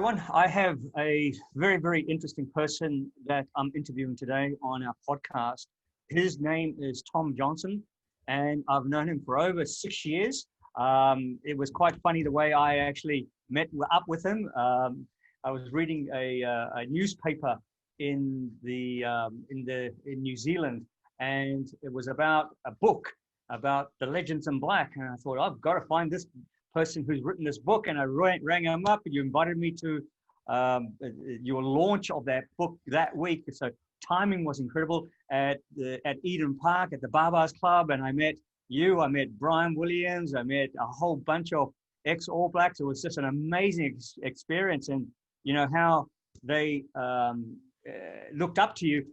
everyone. I have a very, very interesting person that I'm interviewing today on our podcast. His name is Tom Johnson, and I've known him for over 6 years. It was quite funny the way I actually met up with him. I was reading a newspaper in New Zealand, and it was about a book about the legends in black. And I thought, I've got to find this person who's written this book, and I rang him up, and you invited me to your launch of that book that week. So timing was incredible at Eden Park at the Barbars Club, and I met you, I met Brian Williams, I met a whole bunch of ex-All Blacks. It was just an amazing experience, and you know how they looked up to you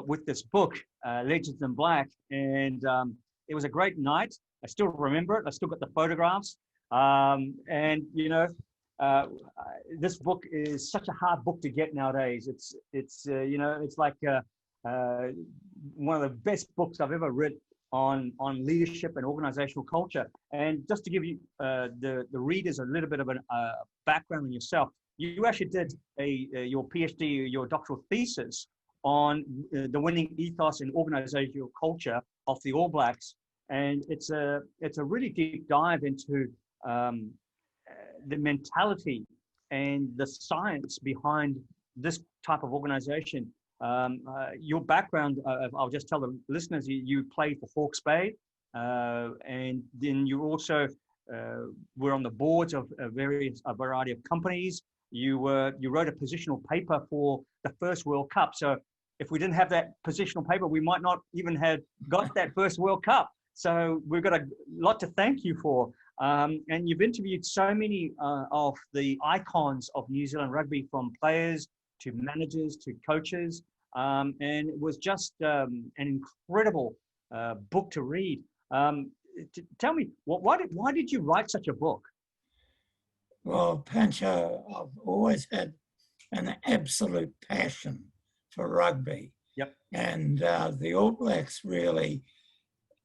with this book, Legends in Black, and it was a great night. I still remember it. I still got the photographs. And you know, this book is such a hard book to get nowadays. It's you know, it's like one of the best books I've ever read on leadership and organizational culture. And just to give you the readers a little bit of a background on yourself, you actually did your PhD, your doctoral thesis on the winning ethos and organizational culture of the All Blacks. And it's a really deep dive into the mentality and the science behind this type of organization. Your background, I'll just tell the listeners, you played for Hawke's Bay, and then you also were on the boards of a variety of companies. You wrote a positional paper for the first World Cup. So if we didn't have that positional paper, we might not even have got that first World Cup. So we've got a lot to thank you for. And you've interviewed so many of the icons of New Zealand rugby, from players to managers to coaches. And it was just an incredible book to read. Tell me, why did you write such a book? Well, Pancho, I've always had an absolute passion for rugby. Yep. And the All Blacks really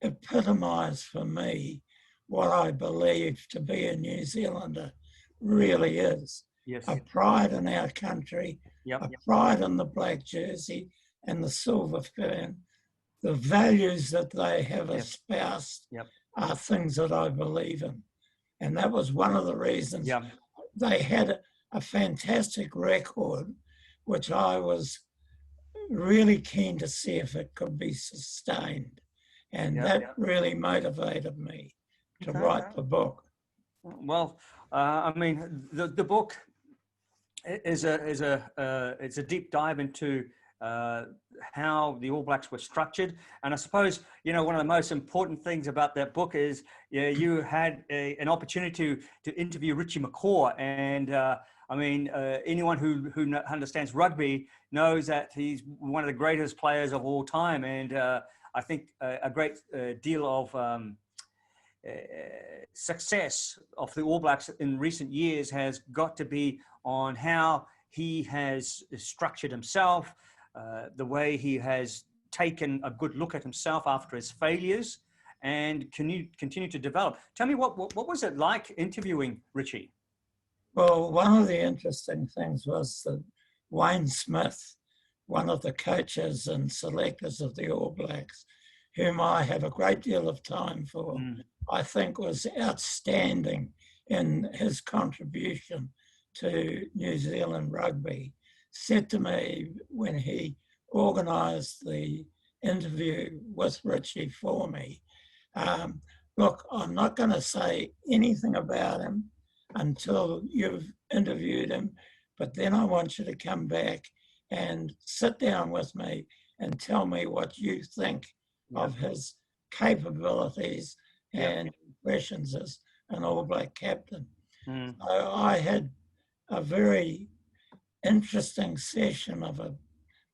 epitomise for me what I believe to be a New Zealander really is. Yes. A pride in our country, a pride in the black jersey and the silver fern. The values that they have espoused are things that I believe in. And that was one of the reasons they had a fantastic record, which I was really keen to see if it could be sustained. And that really motivated me to write the book. Well, I mean, the book is a deep dive into how the All Blacks were structured. And I suppose, you know, one of the most important things about that book is you had an opportunity to interview Richie McCaw. And I mean, anyone who understands rugby knows that he's one of the greatest players of all time. And I think a great deal of success of the All Blacks in recent years has got to be on how he has structured himself, the way he has taken a good look at himself after his failures, and continue to develop. Tell me, what was it like interviewing Richie? Well, one of the interesting things was that Wayne Smith, one of the coaches and selectors of the All Blacks, whom I have a great deal of time for, I think was outstanding in his contribution to New Zealand rugby, said to me when he organised the interview with Richie for me, look, I'm not going to say anything about him until you've interviewed him, but then I want you to come back and sit down with me and tell me what you think of his capabilities and impressions as an All Black captain. So I had a very interesting session of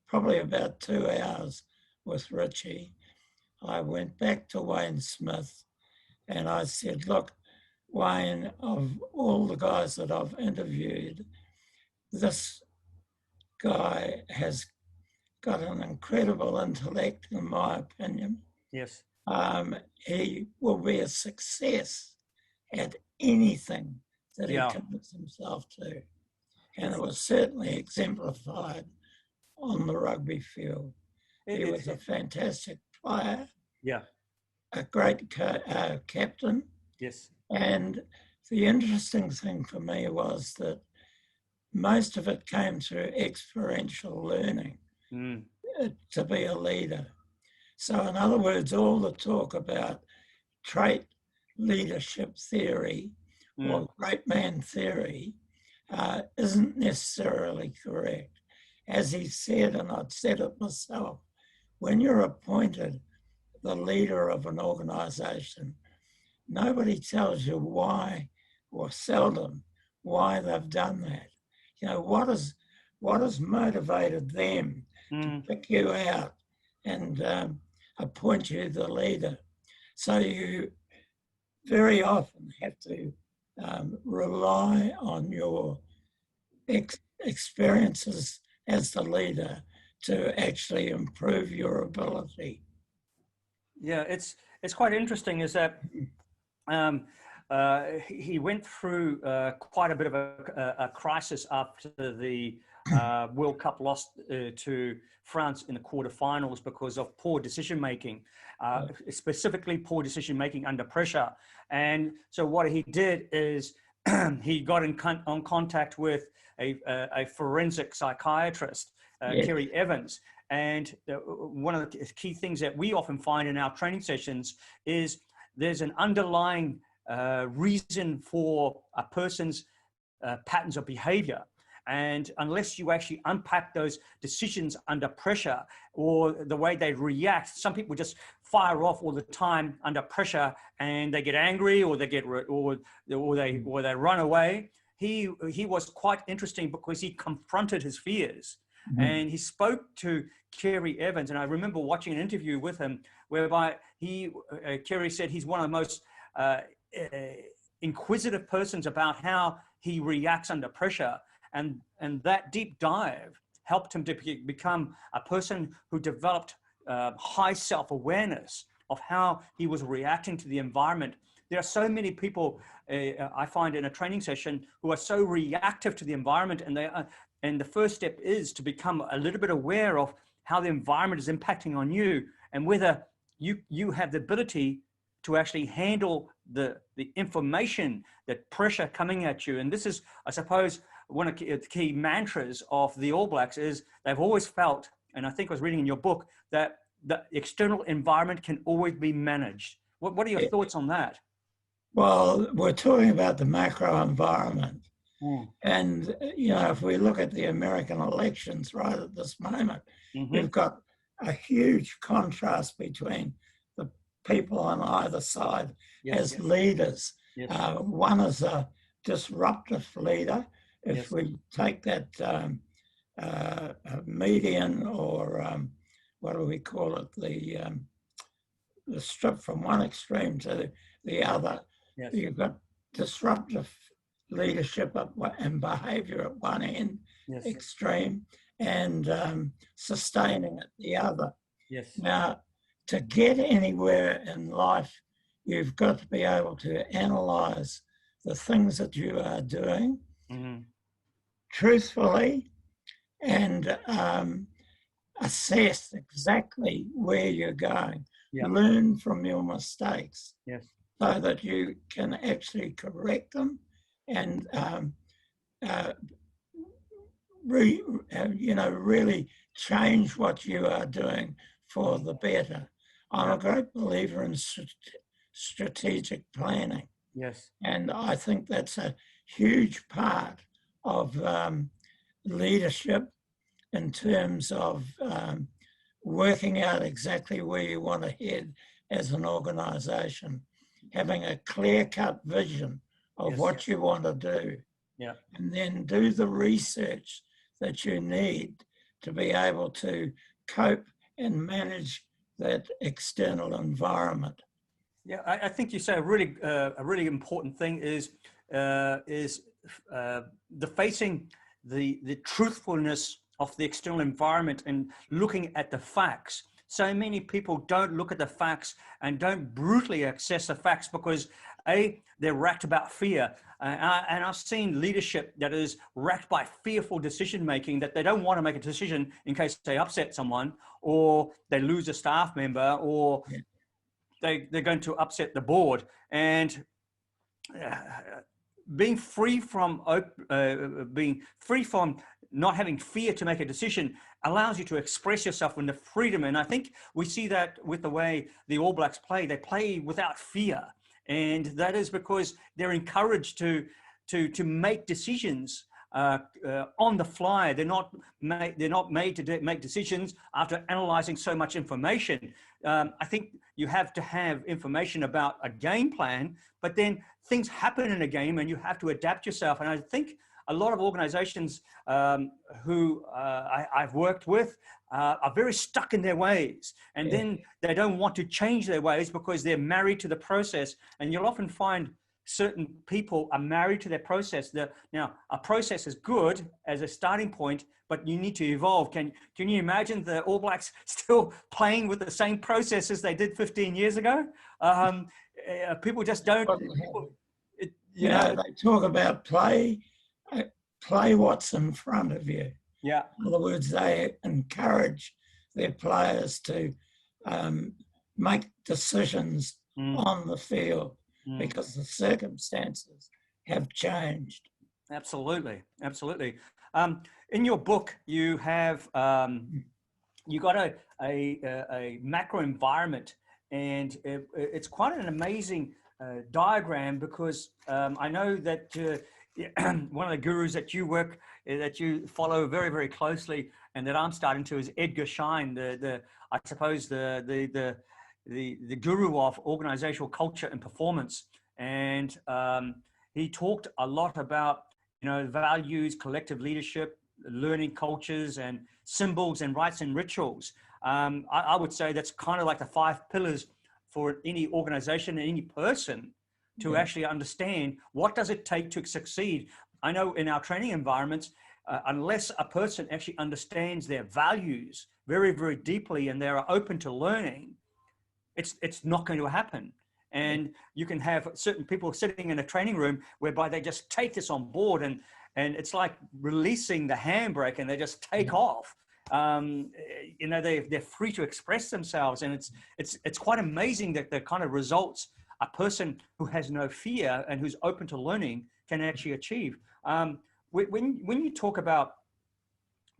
probably about 2 hours with Richie. I went back to Wayne Smith and I said, look, Wayne, of all the guys that I've interviewed, this guy has got an incredible intellect, in my opinion. Yes. He will be a success at anything that he commits himself to. and it was certainly exemplified on the rugby field. He was a fantastic player, yeah, a great captain, yes, and the interesting thing for me was that most of it came through experiential learning to be a leader. So in other words, all the talk about trait leadership theory or great man theory isn't necessarily correct. As he said, and I'd said it myself, when you're appointed the leader of an organization, nobody tells you why, or seldom, why they've done that. You know, what has motivated them to pick you out and appoint you the leader? So you very often have to rely on your experiences as the leader to actually improve your ability. Yeah, it's quite interesting is that he went through quite a bit of a crisis after the World Cup loss to France in the quarterfinals because of poor decision making, specifically poor decision making under pressure. And so what he did is he got on contact with a forensic psychiatrist, Kerry Evans. And one of the key things that we often find in our training sessions is there's an underlying reason for a person's patterns of behavior. And unless you actually unpack those decisions under pressure or the way they react, some people just fire off all the time under pressure and they get angry or they get or they run away. He was quite interesting because he confronted his fears. And he spoke to Kerry Evans, and I remember watching an interview with him whereby Kerry said he's one of the most inquisitive persons about how he reacts under pressure, and that deep dive helped him to become a person who developed high self-awareness of how he was reacting to the environment. There are so many people I find in a training session who are so reactive to the environment, and the first step is to become a little bit aware of how the environment is impacting on you and whether you have the ability to actually handle the information, that pressure coming at you. And this is, I suppose, one of the key mantras of the All Blacks is they've always felt, and I think I was reading in your book, that the external environment can always be managed. What are your thoughts on that? Well, we're talking about the macro environment. And, you know, if we look at the American elections right at this moment, we've got a huge contrast between the people on either side as leaders. One is a disruptive leader. If we take that median or what do we call it, the strip from one extreme to the other, you've got disruptive leadership and behavior at one end, extreme, and sustaining at the other. Now, to get anywhere in life, you've got to be able to analyze the things that you are doing truthfully and assess exactly where you're going. Learn from your mistakes so that you can actually correct them and really change what you are doing for the better. I'm a great believer in strategic planning. And I think that's a huge part of leadership in terms of working out exactly where you want to head as an organization, having a clear-cut vision of what you want to do, and then do the research that you need to be able to cope and manage that external environment. Yeah, I think you say a really important thing is the facing the truthfulness of the external environment and looking at the facts. so many people don't look at the facts and don't brutally access the facts because they're racked about fear. And I've seen leadership that is racked by fearful decision making, that they don't want to make a decision in case they upset someone or they lose a staff member or they're going to upset the board. And being free from not having fear to make a decision allows you to express yourself in the freedom. And I think we see that with the way the All Blacks play. They play without fear, and that is because they're encouraged to make decisions on the fly. They're not made to make decisions after analyzing so much information. I think you have to have information about a game plan, but then things happen in a game and you have to adapt yourself. And I think a lot of organizations who I've worked with are very stuck in their ways, and then they don't want to change their ways because they're married to the process. And you'll often find certain people are married to their process. Now, a process is good as a starting point, but you need to evolve. Can you imagine the All Blacks still playing with the same process as they did 15 years ago? People just don't. They talk about play what's in front of you. Yeah. In other words, they encourage their players to make decisions on the field because the circumstances have changed. Absolutely, absolutely. In your book, you have you got a macro environment, and it's quite an amazing diagram because I know that one of the gurus that you follow very, very closely, and that I'm starting to, is Edgar Schein, I suppose the guru of organizational culture and performance. And he talked a lot about values, collective leadership, learning cultures, and symbols and rites and rituals. I would say that's kind of like the 5 pillars for any organization and any person to actually understand what does it take to succeed. I know in our training environments, unless a person actually understands their values very, very deeply and they're open to learning, it's not going to happen. And you can have certain people sitting in a training room whereby they just take this on board, and it's like releasing the handbrake and they just take off. They're free to express themselves, and it's quite amazing that the kind of results a person who has no fear and who's open to learning can actually achieve. When you talk about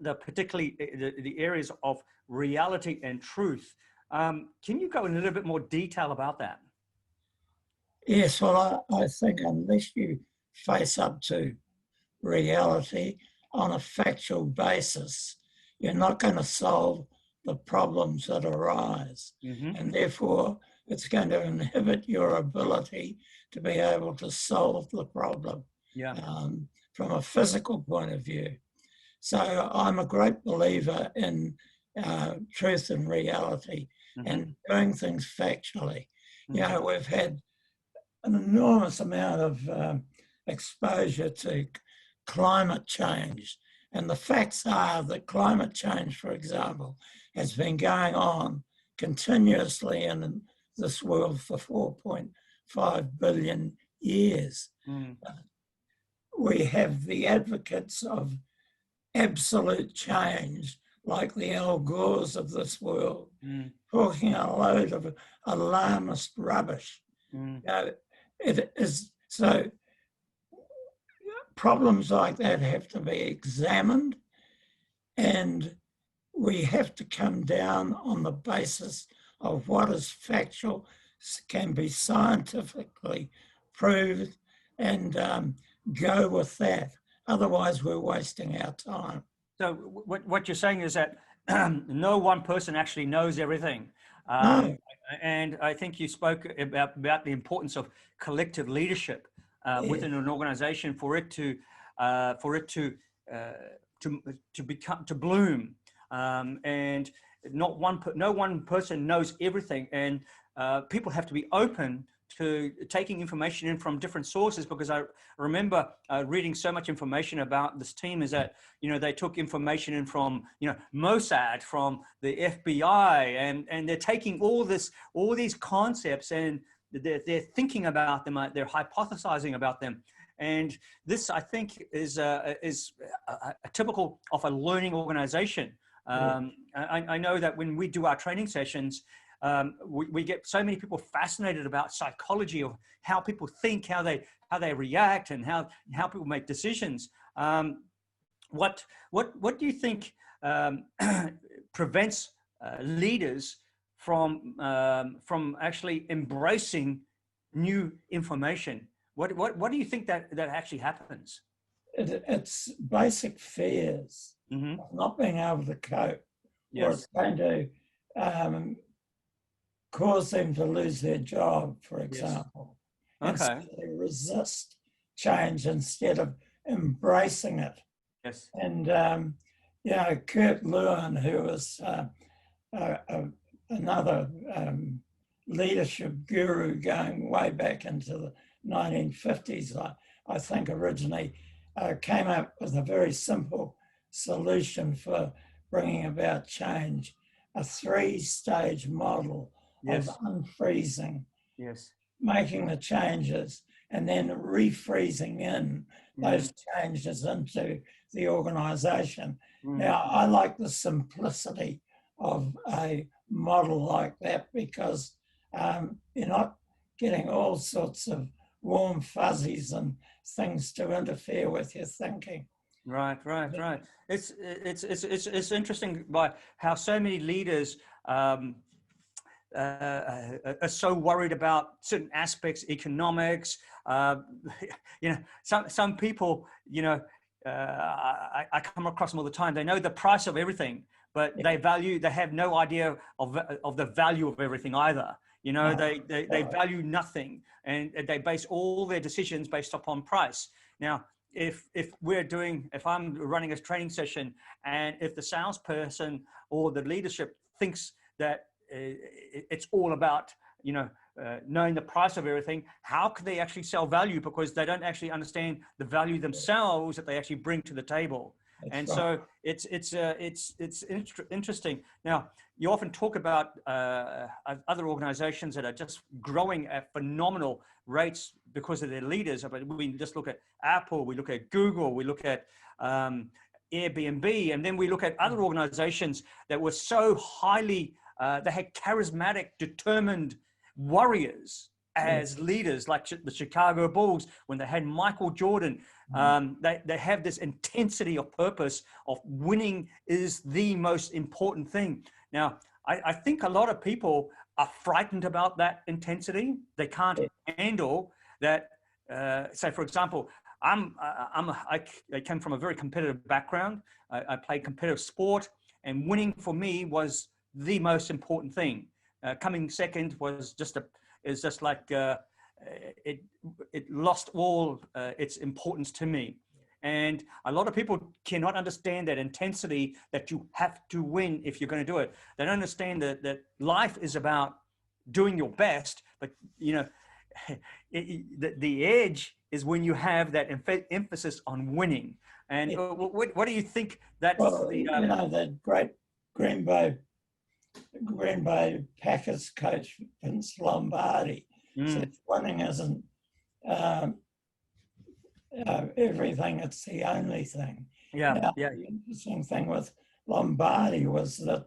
particularly the areas of reality and truth, can you go in a little bit more detail about that? Yes, well, I think unless you face up to reality on a factual basis, you're not going to solve the problems that arise. And therefore, it's going to inhibit your ability to be able to solve the problem from a physical point of view. So I'm a great believer in truth and reality and doing things factually. We've had an enormous amount of exposure to climate change. And the facts are that climate change, for example, has been going on continuously in this world for 4.5 billion years. We have the advocates of absolute change, like the Al Gores of this world, talking a load of alarmist rubbish. It is so. Problems like that have to be examined, and we have to come down on the basis of what is factual, can be scientifically proved, and go with that. Otherwise, we're wasting our time. So what you're saying is that no one person actually knows everything. No. And I think you spoke about the importance of collective leadership within an organization for it to bloom. And no one person knows everything, and people have to be open to taking information in from different sources, because I remember reading so much information about this team is that, they took information in from, Mossad, from the FBI, and they're taking all these concepts, and they're thinking about them, they're hypothesizing about them. And this, I think, is a typical of a learning organization. I know that when we do our training sessions, we get so many people fascinated about psychology of how people think, how they react, and how people make decisions. What do you think prevents leaders from actually embracing new information? What do you think that actually happens? It's basic fears of not being able to cope, or it's going to cause them to lose their job, for example. Okay. And so they resist change instead of embracing it. Yes. And Kurt Lewin, who was another leadership guru going way back into the 1950s, I think originally, came up with a very simple solution for bringing about change, a 3-stage model of unfreezing, making the changes, and then refreezing in those changes into the organization. Now, I like the simplicity of a model like that, because you're not getting all sorts of warm fuzzies and things to interfere with your thinking. Right. It's interesting by how so many leaders are so worried about certain aspects, economics. Some people, I come across them all the time. They know the price of everything, but they have no idea of the value of everything either. They value nothing, and they base all their decisions based upon price. Now, if I'm running a training session, and if the salesperson or the leadership thinks that it's all about, knowing the price of everything, how can they actually sell value? Because they don't actually understand the value themselves that they actually bring to the table. So it's interesting. Now, you often talk about other organizations that are just growing at phenomenal rates because of their leaders. But we just look at Apple, we look at Google, we look at Airbnb, and then we look at other organizations that were so highly, they had charismatic, determined warriors as leaders, like the Chicago Bulls, when they had Michael Jordan. They have this intensity of purpose of winning is the most important thing. Now, I think a lot of people are frightened about that intensity. They can't handle that. Say, for example, I came from a very competitive background. I played competitive sport, and winning for me was the most important thing. Coming second was just it lost all its importance to me. And a lot of people cannot understand that intensity, that you have to win if you're going to do it. They don't understand that life is about doing your best, but the edge is when you have that emphasis on winning. And what do you think that's that great Green Bay Packers coach Vince Lombardi said winning isn't everything, it's the only thing. The interesting thing with Lombardi was that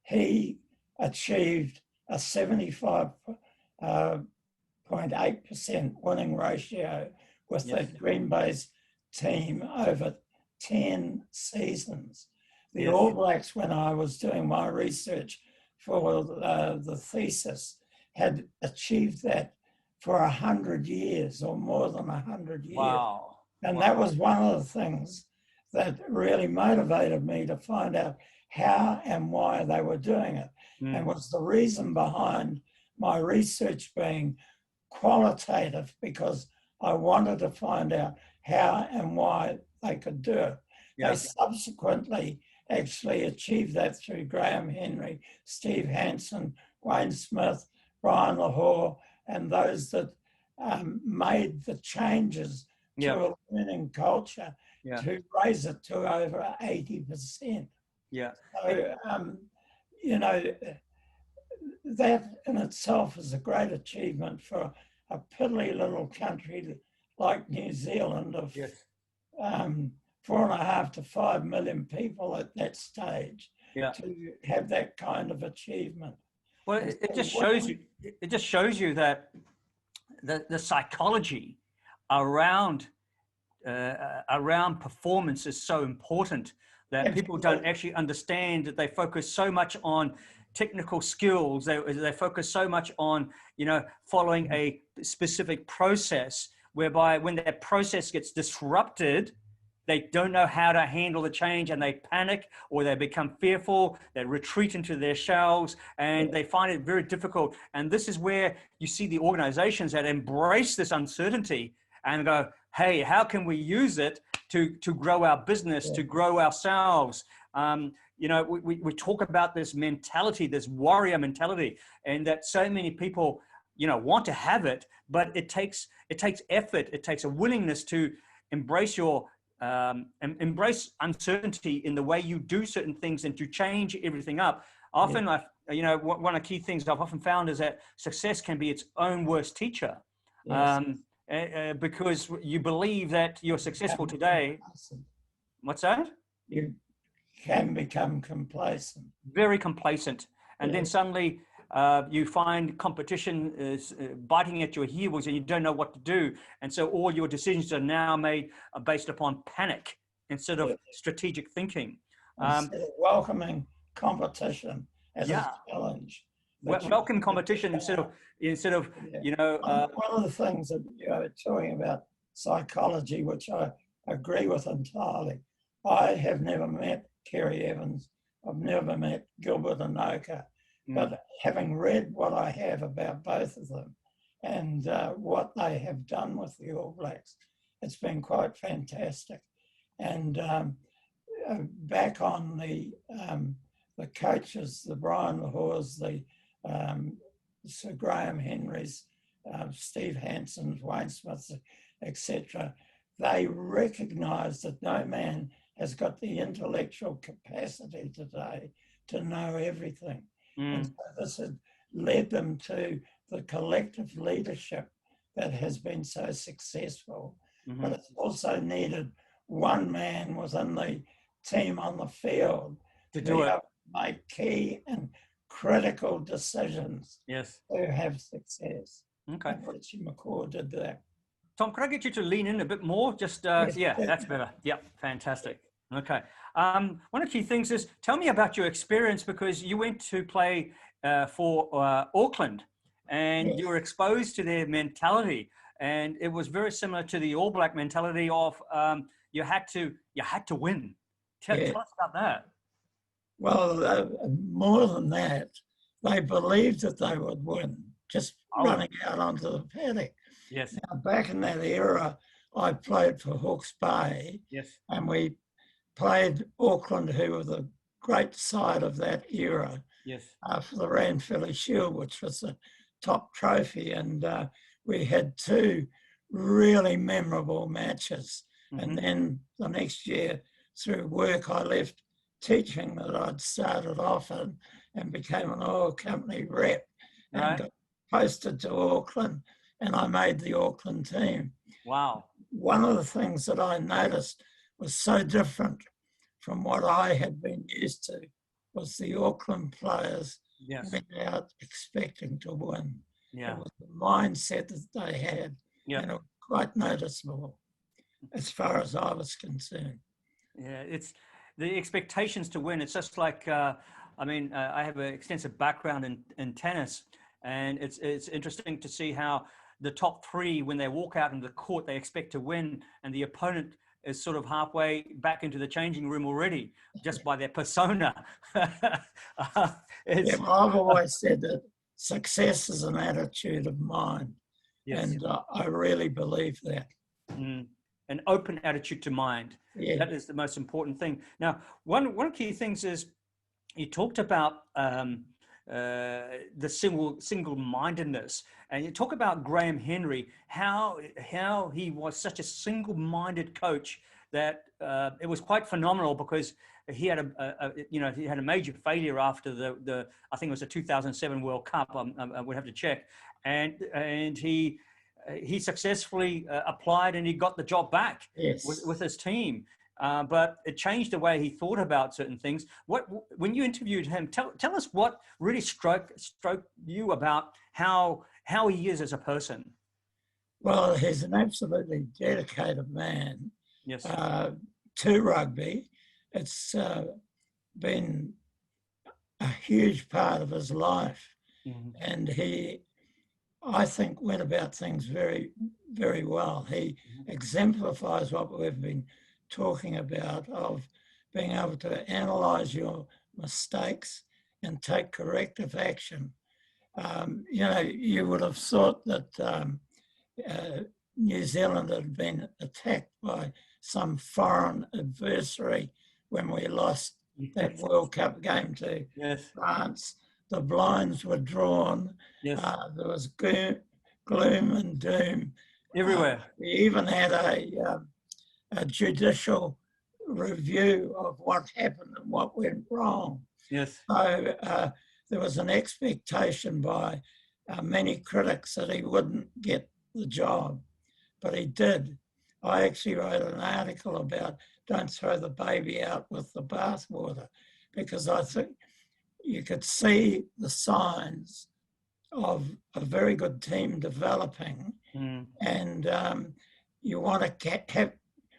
he achieved a 75.8% winning ratio with the Green Bay's team over 10 seasons. The All Blacks, when I was doing my research for the thesis, had achieved that for 100 years or more than 100 years. Wow. And that was one of the things that really motivated me to find out how and why they were doing it. And was the reason behind my research being qualitative, because I wanted to find out how and why they could do it. They subsequently actually achieved that through Graham Henry, Steve Hansen, Wayne Smith, Brian Lahore, and those that made the changes to Yeah. a learning culture Yeah. to raise it to over 80%. Yeah. So, you know, that in itself is a great achievement for a piddly little country like New Zealand of Yes. 4.5 to 5 million people at that stage, Yeah. to have that kind of achievement. Well, it just shows you. It just shows you that the psychology around around performance is so important, that people don't actually understand, that they focus so much on technical skills. They focus so much on, you know, following a specific process, whereby when that process gets disrupted, they don't know how to handle the change, and they panic, or they become fearful, they retreat into their shells, and they find it very difficult. And this is where you see the organizations that embrace this uncertainty and go, hey, how can we use it to grow our business, to grow ourselves? You know, we talk about this mentality, this warrior mentality, and that so many people, you know, want to have it, but it takes effort. It takes a willingness to embrace embrace uncertainty in the way you do certain things, and to change everything up. Often, you know, one of the key things I've often found is that success can be its own worst teacher. Yes. Because you believe that you're successful today. What's that? You can become complacent. Very complacent. And then suddenly you find competition is biting at your heels, and you don't know what to do. And so all your decisions are now made based upon panic instead of strategic thinking. Instead of welcoming competition as a challenge. Welcome competition instead of you know. One of the things that you're talking about, psychology, which I agree with entirely. I have never met Kerry Evans. I've never met Gilbert Anoka, but having read what I have about both of them and what they have done with the All Blacks, it's been quite fantastic. And back on the coaches, the Brian Lahores, the Sir Graham Henrys, Steve Hansons, Wayne Smiths, etc., they recognise that no man has got the intellectual capacity today to know everything. And so this has led them to the collective leadership that has been so successful. But it's also needed one man within the team on the field to do it, make key and critical decisions to have success. Okay. And Richie McCaw did that. Tom, could I get you to lean in a bit more? Just, yeah, that's better. Yep, fantastic. Okay. One of the key things is, tell me about your experience, because you went to play for Auckland, and you were exposed to their mentality, and it was very similar to the All Black mentality of you had to win. Tell us about that. Well, more than that, they believed that they would win, just running out onto the paddock. Yes. Now, back in that era, I played for Hawke's Bay. Yes. And we played Auckland, who were the great side of that era. Yes. For the Ranfurly Shield, which was the top trophy. And we had two really memorable matches. And then the next year, through work, I left teaching that I'd started off in and became an oil company rep and got posted to Auckland, and I made the Auckland team. Wow. One of the things that I noticed was so different from what I had been used to was the Auckland players went out expecting to win. Yeah. It was the mindset that they had, and it was quite noticeable as far as I was concerned. Yeah, it's the expectations to win. It's just like, I mean, I have an extensive background in tennis, and it's interesting to see how the top three, when they walk out into the court, they expect to win, and the opponent is sort of halfway back into the changing room already, just by their persona. I've always said that success is an attitude of mind, and I really believe that. An open attitude to mind. That is the most important thing. Now, one of the key things is you talked about the single-mindedness. And you talk about Graham Henry, how he was such a single-minded coach that it was quite phenomenal, because he had he had a major failure after the I think it was the 2007 World Cup. I would have to check, and he successfully applied, and he got the job back. Yes. with his team. But it changed the way he thought about certain things. When you interviewed him, tell us what really struck you about how he is as a person. Well, he's an absolutely dedicated man. Yes. To rugby. It's been a huge part of his life. Mm-hmm. And he, I think, went about things very, very well. He exemplifies what we've been talking about, of being able to analyse your mistakes and take corrective action. You would have thought that New Zealand had been attacked by some foreign adversary when we lost that World Cup game to France. The blinds were drawn. There was gloom and doom everywhere. We even had a judicial review of what happened and what went wrong. Yes. So there was an expectation by many critics that he wouldn't get the job, but he did. I actually wrote an article about don't throw the baby out with the bathwater, because I think you could see the signs of a very good team developing, and you want to have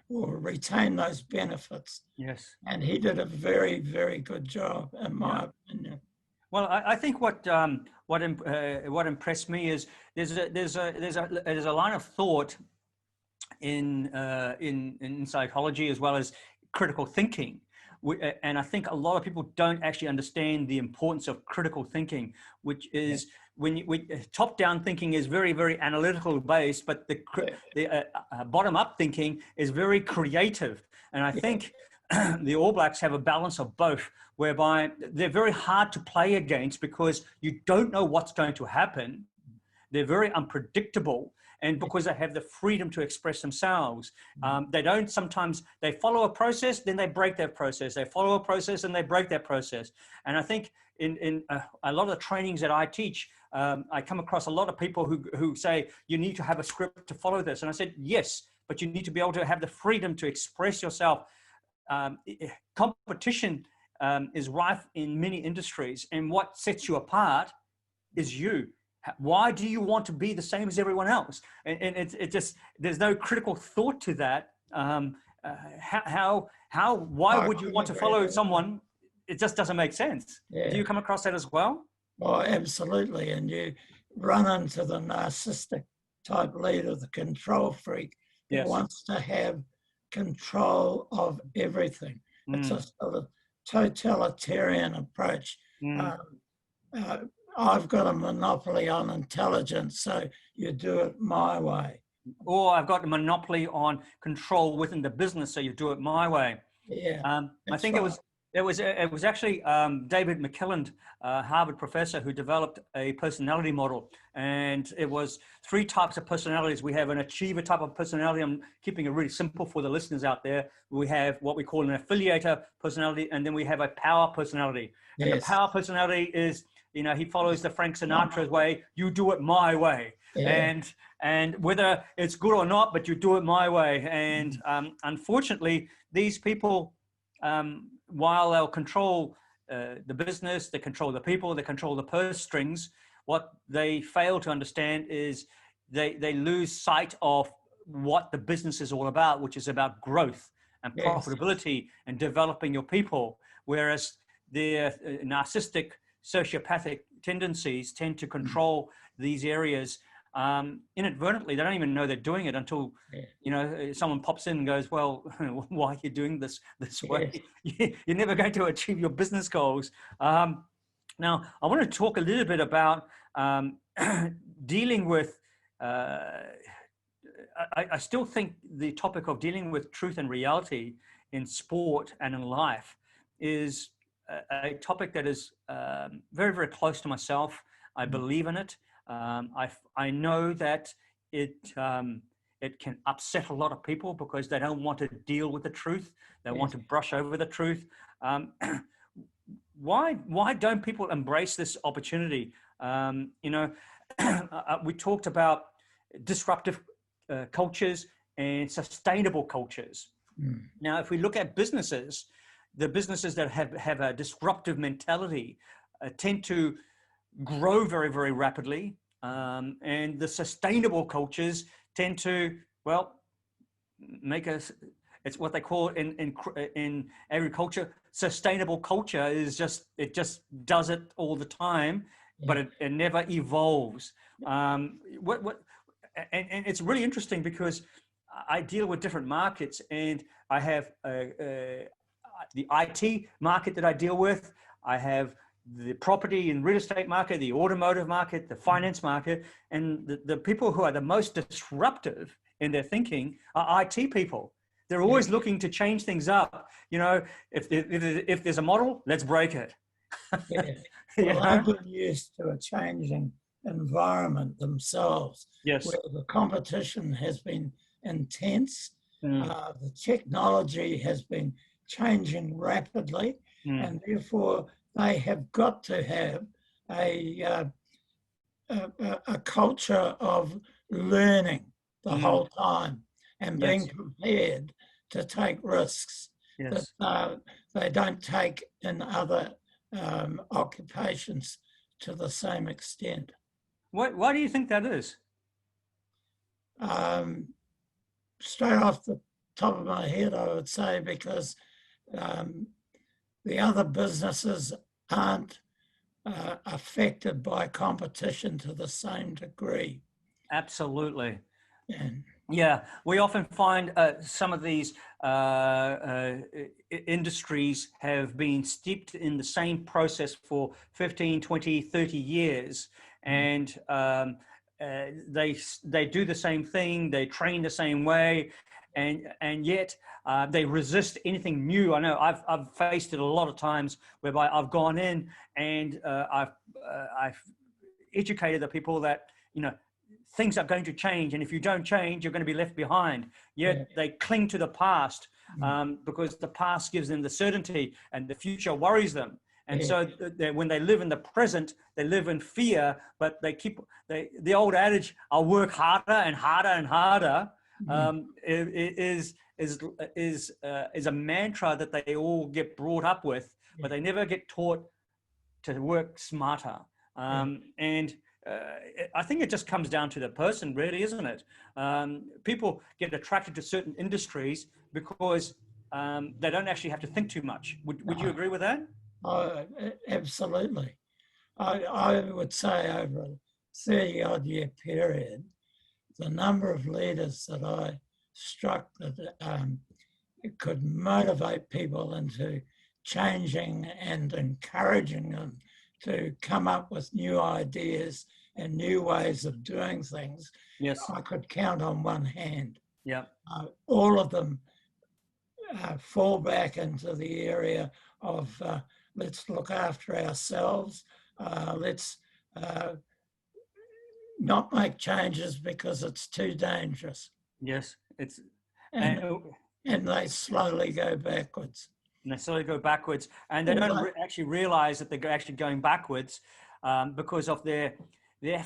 or retain those benefits. Yes. And he did a very, very good job, in my opinion. Well, I think what impressed me is there's a line of thought in psychology as well as critical thinking, and I think a lot of people don't actually understand the importance of critical thinking, which is top-down thinking is very, very analytical based, but the bottom-up thinking is very creative. And I think the All Blacks have a balance of both, whereby they're very hard to play against because you don't know what's going to happen. They're very unpredictable, and because they have the freedom to express themselves, they follow a process, then they break that process. They follow a process and they break that process. And I think in a lot of the trainings that I teach, I come across a lot of people who say, you need to have a script to follow this. And I said, yes, but you need to be able to have the freedom to express yourself. Competition is rife in many industries, and what sets you apart is you. Why do you want to be the same as everyone else? And it just, there's no critical thought to that. Why would you want to follow someone? It just doesn't make sense. Yeah. Do you come across that as well? Oh, absolutely. And you run into the narcissistic type leader, the control freak, who wants to have control of everything. It's a sort of totalitarian approach. I've got a monopoly on intelligence, so you do it my way. Or I've got a monopoly on control within the business, so you do it my way. Yeah, I think right. It was actually David McKilland, Harvard professor, who developed a personality model, and it was 3 types of personalities. We have an achiever type of personality. I'm keeping it really simple for the listeners out there. We have what we call an affiliator personality, and then we have a power personality. And the power personality is, he follows the Frank Sinatra's way. You do it my way, and whether it's good or not, but you do it my way. And unfortunately, these people, while they'll control the business, they control the people, they control the purse strings, what they fail to understand is they lose sight of what the business is all about, which is about growth and profitability and developing your people. Whereas their narcissistic, sociopathic tendencies tend to control these areas inadvertently. They don't even know they're doing it until someone pops in and goes, well, why are you doing this way? You're never going to achieve your business goals. Now I want to talk a little bit about dealing with I still think the topic of dealing with truth and reality in sport and in life is a topic that is very, very close to myself. I believe in it. I know that it it can upset a lot of people because they don't want to deal with the truth. They want to brush over the truth. Why don't people embrace this opportunity? We talked about disruptive cultures and sustainable cultures. Now, if we look at businesses, the businesses that have a disruptive mentality tend to grow very, very rapidly. And the sustainable cultures tend to, well, make us, it's what they call in agriculture, sustainable culture is it just does it all the time, but it never evolves. And it's really interesting because I deal with different markets, and I have the IT market that I deal with. I have the property and real estate market, the automotive market, the finance market, and the people who are the most disruptive in their thinking are IT people. They're always looking to change things up. If there's a model, let's break it. Well, they've been used to a changing environment themselves, where the competition has been intense. The technology has been changing rapidly, and therefore they have got to have a culture of learning the whole time and being prepared to take risks that they don't take in other occupations to the same extent. Why do you think that is? Straight off the top of my head, I would say because the other businesses aren't affected by competition to the same degree. Absolutely. Yeah, we often find some of these industries have been steeped in the same process for 15, 20, 30 years. And they do the same thing, they train the same way, and yet they resist anything new. I know I've faced it a lot of times whereby I've gone in and I've educated the people that, things are going to change, and if you don't change, you're going to be left behind. Yet they cling to the past because the past gives them the certainty, and the future worries them. And so when they live in the present, they live in fear, but the old adage, I'll work harder and harder and harder, is a mantra that they all get brought up with, but they never get taught to work smarter. And I think it just comes down to the person, really, isn't it? People get attracted to certain industries because they don't actually have to think too much. Would you agree with that? Oh, absolutely. I would say over a 30-odd year period, the number of leaders that I struck that could motivate people into changing and encouraging them to come up with new ideas and new ways of doing things, I could count on one hand. All of them fall back into the area of let's look after ourselves, let's not make changes because it's too dangerous. And they slowly go backwards. And they slowly go backwards, and they don't actually realize that they're actually going backwards because of their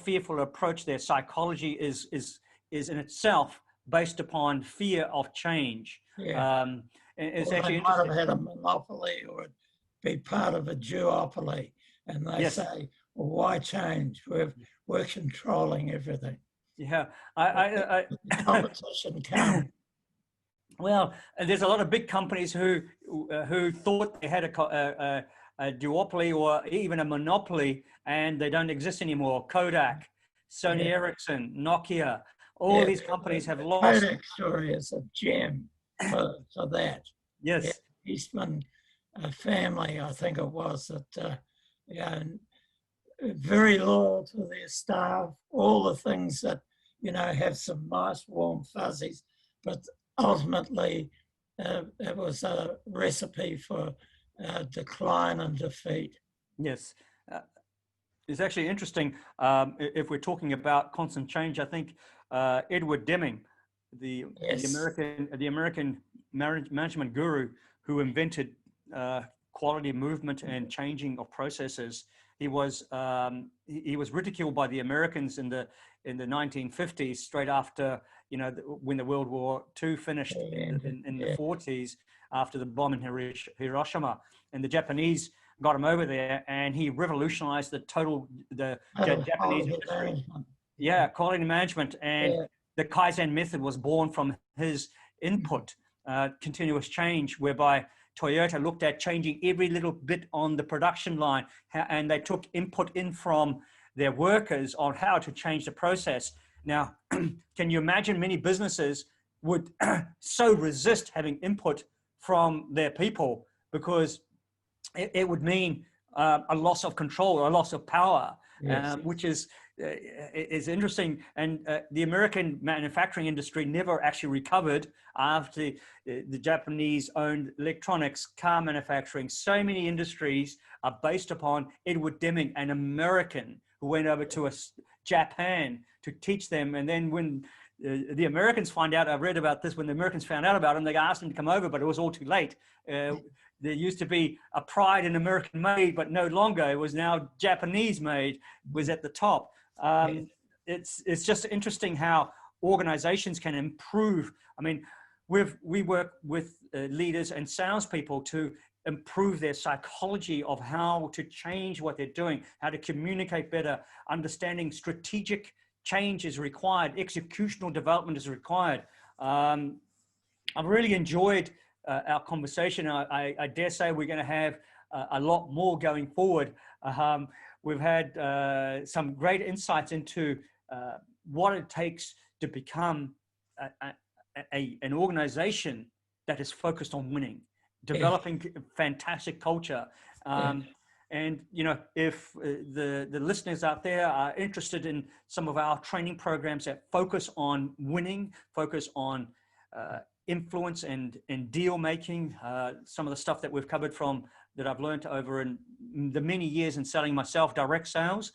fearful approach. Their psychology is in itself based upon fear of change. It's actually they might have had a monopoly or be part of a duopoly, and they say, well, why change? We're controlling everything. The competition comes. Well, there's a lot of big companies who thought they had a duopoly or even a monopoly, and they don't exist anymore. Kodak, Sony Ericsson, Nokia, all these companies have lost. Kodak story is a gem for that. Eastman family, I think it was, that very loyal to their staff, all the things that, have some nice warm fuzzies, but ultimately it was a recipe for decline and defeat. Yes. Uh, it's actually interesting. If we're talking about constant change, I think Edward Deming, the Yes. American management guru who invented quality movement and changing of processes, he was ridiculed by the Americans in the 1950s, straight after, you know, when the World War II finished in the 40s, after the bomb in Hiroshima, and the Japanese got him over there, and he revolutionized the Japanese industry. Yeah, quality management, and the Kaizen method was born from his input, continuous change, whereby Toyota looked at changing every little bit on the production line, and they took input in from their workers on how to change the process. Now, can you imagine many businesses would so resist having input from their people, because it would mean a loss of control or a loss of power, which is interesting. And the American manufacturing industry never actually recovered after the Japanese owned electronics, car manufacturing. So many industries are based upon Edward Deming, an American who went over to Japan to teach them. And then when the Americans find out, I've read about this, when the Americans found out about him, they asked him to come over, but it was all too late. There used to be a pride in American made, but no longer. It was now Japanese made was at the top. It's just interesting how organizations can improve. I mean, we work with leaders and salespeople to improve their psychology of how to change what they're doing, how to communicate better, understanding strategic change is required, executional development is required. I've really enjoyed our conversation. I dare say we're going to have a lot more going forward. We've had some great insights into what it takes to become an organization that is focused on winning, developing fantastic culture. And, you know, if the listeners out there are interested in some of our training programs that focus on winning, focus on influence and deal making, some of the stuff that we've covered from that I've learned over in the many years in selling myself, direct sales,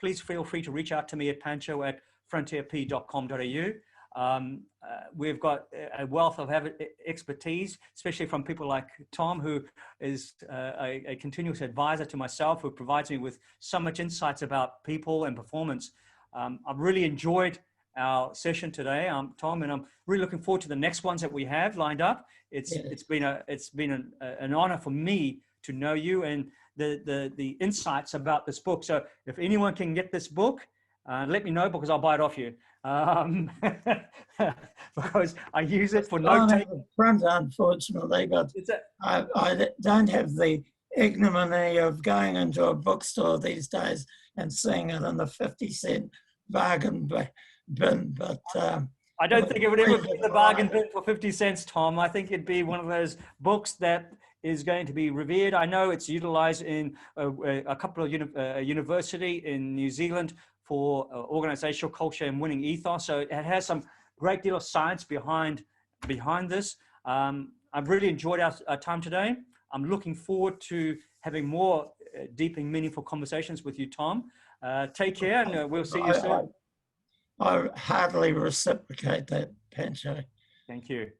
please feel free to reach out to me at pancho@frontierp.com.au. We've got a wealth of expertise, especially from people like Tom, who is a continuous advisor to myself, who provides me with so much insights about people and performance. I've really enjoyed our session today, Tom, and I'm really looking forward to the next ones that we have lined up. It's been an honor for me to know you and the insights about this book. So if anyone can get this book, let me know, because I'll buy it off you. Because I use it for note taking. Print, unfortunately, but I don't have the ignominy of going into a bookstore these days and seeing it in the 50-cent bargain bin. But I don't think it would ever be the bargain bin for 50 cents, Tom. I think it'd be one of those books that is going to be revered. I know it's utilized in a couple of university in New Zealand for organizational culture and winning ethos. So it has some great deal of science behind this. I've really enjoyed our time today. I'm looking forward to having more deep and meaningful conversations with you, Tom. Take care, and we'll see you soon. I hardly reciprocate that, Pancho. Thank you.